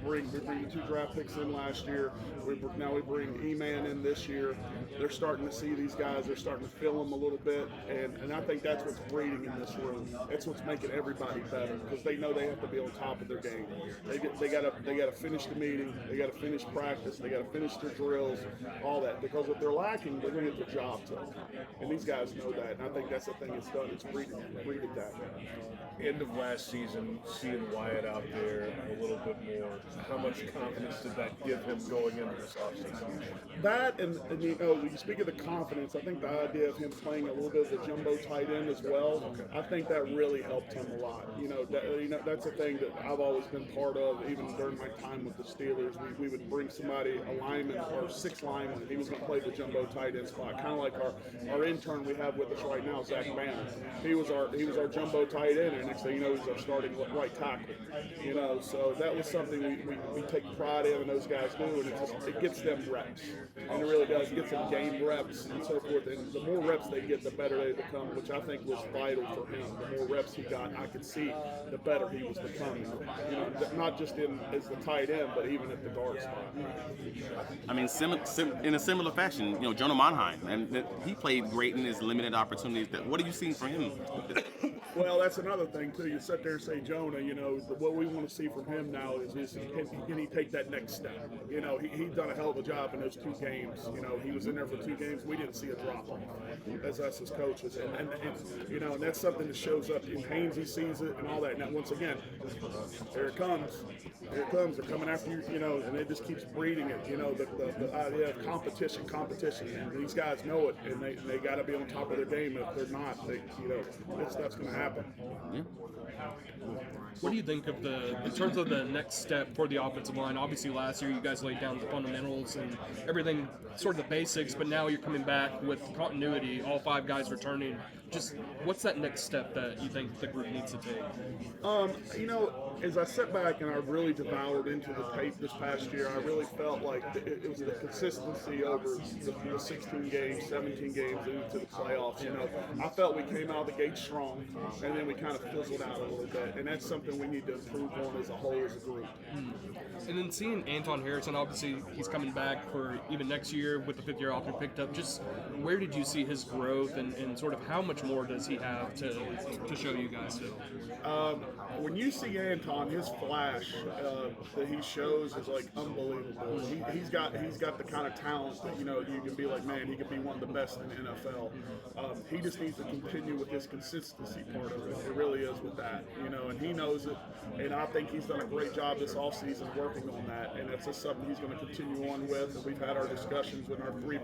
bring the 2 draft picks in last year. Now we bring E-Man in this year. They're starting to see these guys. They're starting to feel them a little bit, and I think that's what's breeding in this room. That's what's making everybody better because they know they have to be on top of their game. They got to finish the meeting. They got to finish practice. They got to finish their drills, all that. Because if they're lacking, they're going to get the job took. And these guys know that, and I think that's the thing it's done. It's breeded that. End of last season, seeing Wyatt out there a little bit more, how much confidence did that give him going into this offseason? That and when you speak of the confidence, I think the idea of him playing a little bit of the jumbo tight end as well, I think that really helped him a lot. That's a thing that I've always been part of, even during my time with the Steelers. We would bring somebody, a lineman or 6 linemen, and he was going to play the jumbo tight end spot, kind of like our intern we have with us right now, Zach Banner. He was our jumbo tight end, and next thing you know, he's our starting right tackle. So that was something we take pride in, and those guys do, and it gets them reps, and it really does. It gets them game reps and so forth. And the more reps they get, the better they become, which I think was vital for him. The more reps he got, I could see the better he was becoming. Not just as the tight end, but even at the guard spot. I mean, in a similar fashion, Jonah Monheim, and he played great in his limited opportunities. What are you seeing from him? Well, that's another thing too. You sit there and say, Jonah, what we want to see from him now is can he take that next step? He's done a hell of a job in those 2 games. He was in there for 2 games. We didn't see a drop off as us as coaches, and that's something that shows up in Haynes. He sees it and all that. Now, once again, here it comes. They're coming after you. And it just keeps breeding it. The idea of competition, and these guys know it, and they got to be on top of their game. If they're not, that stuff's going to happen. Yeah. What do you think of in terms of the next step for the offensive line? Obviously, last year you guys laid down the fundamentals and everything, sort of the basics, but now you're coming back with continuity, all 5 guys returning. Just what's that next step that you think the group needs to take? As I sat back and I really devoured into the tape this past year, I really felt like it was the consistency over the 16 games, 17 games into the playoffs. I felt we came out of the gate strong, and then we kind of fizzled out a little bit, and that's something we need to improve on as a whole, as a group. And then seeing Anton Harrison, obviously he's coming back for even next year with the 5th-year option picked up. Just where did you see his growth, and sort of how much more does he have to show you guys still? When you see Anton, his flash that he shows is like unbelievable. He's got the kind of talent that you can be like, man, he could be one of the best in the NFL. He just needs to continue with his consistency part of it. It really is with that, and he knows it. And I think he's done a great job this offseason working on that, and that's just something he's going to continue on with. And we've had our discussions with our 3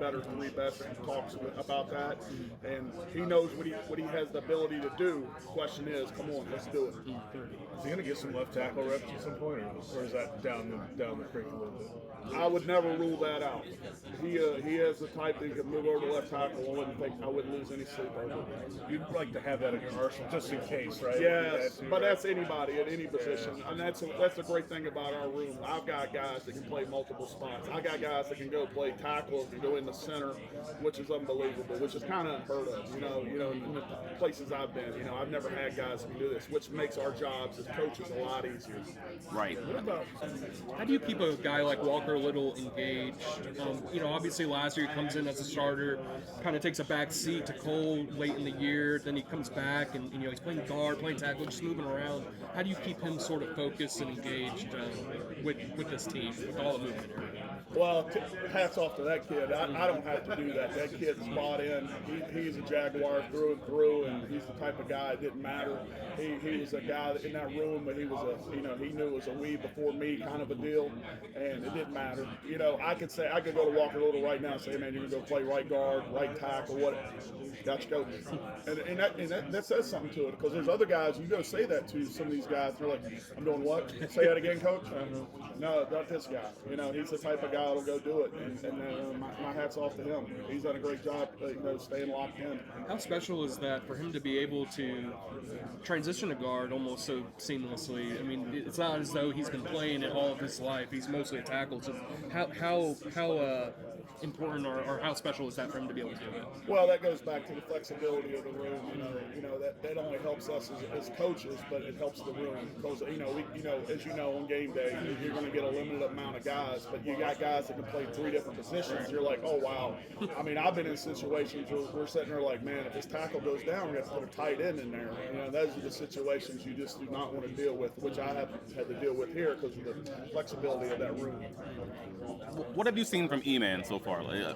best talks about that, and he knows what he has the ability to do. The question is, come on, let's do it. Is he going to get some left tackle reps at some point, or is that down the creek a little bit? I would never rule that out. He has the type that can move over to left tackle. I wouldn't lose any sleep over it. You'd like to have that in your arsenal just in case, right? Yes, but that's anybody at any position, and that's the great thing about our room. I've got guys that can play multiple spots. I got guys that can go play tackle, can go in the center, which is unbelievable, which is kind of unheard of. In the places I've been, I've never had guys who can do this, which makes our jobs as coaches a lot easier. Right. How do you keep a guy like Walker Little engaged? Obviously last year he comes in as a starter, kind of takes a back seat to Cole late in the year, then he comes back and he's playing guard, playing tackle, just moving around. How do you keep him sort of focused and engaged with this team, with all the movement here? Well, hats off to that kid. I don't have to do that. That kid's bought in. He's a Jaguar through and through, and he's the type of guy. It didn't matter. He was a guy in that room, but he was he knew it was a we before me kind of a deal, and it didn't matter. I could go to Walker Little right now and say, man, you're gonna go play right guard, right tackle, what? Got you, coach. And that says something to it, because there's other guys you go say that to some of these guys. They're like, I'm doing what? Say that again, coach. No, not this guy. He's the type of guy guy that'll go do it. And my hat's off to him. He's done a great job, staying locked in. How special is that for him to be able to transition to guard almost so seamlessly? I mean, it's not as though he's been playing it all of his life. He's mostly a tackle. So how important or how special is that for him to be able to do it? Well, that goes back to the flexibility of the room. That only helps us as coaches, but it helps the room because as you know, on game day, you're going to get a limited amount of guys, but you got guys that can play 3 different positions. You're like, oh wow. I mean, I've been in situations where we're sitting there like, man, if this tackle goes down, we have to put a tight end in there. Those are the situations you just do not want to deal with, which I have had to deal with here because of the flexibility of that room. What have you seen from E-Man so far? Yeah,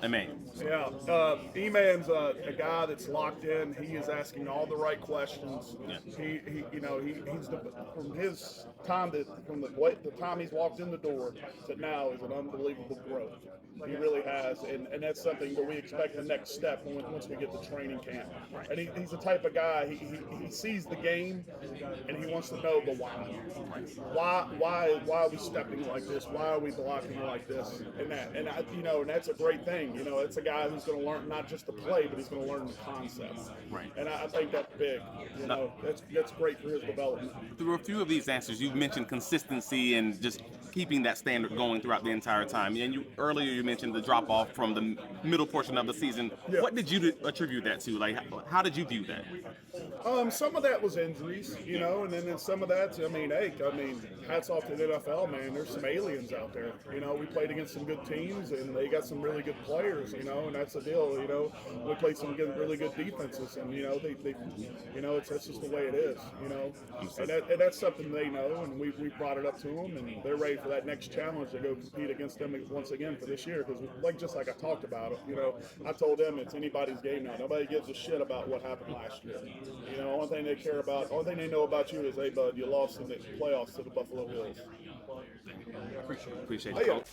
E-Man's a guy that's locked in. He is asking all the right questions. Yeah. He's from his time from the time he's walked in the door to now is an unbelievable growth. He really has, and that's something that we expect the next step once we get to training camp. And he's the type of guy, he sees the game, and he wants to know the why. Why are we stepping like this? Why are we blocking like this? And that's a great thing. It's a guy who's going to learn not just the play, but he's going to learn the concept. Right. And I think that's big. That's great for his development. Through a few of these answers, you've mentioned consistency and just keeping that standard going throughout the entire time. And earlier you mentioned the drop off from the middle portion of the season. Yeah. What did you attribute that to? Like, how did you view that? Some of that was injuries, and then some of that, hats off to the NFL, man. There's some aliens out there. We played against some good teams, and they got some really good players, and that's the deal, We played some really good defenses, and, that's just the way it is, And that's something they know, and we brought it up to them, and they're ready for that next challenge to go compete against them once again for this year, because just like I talked about it, I told them it's anybody's game now. Nobody gives a shit about what happened last year. The only thing they care about, only thing they know about you is, hey, bud, you lost in the playoffs to the Buffalo Bills. Appreciate it.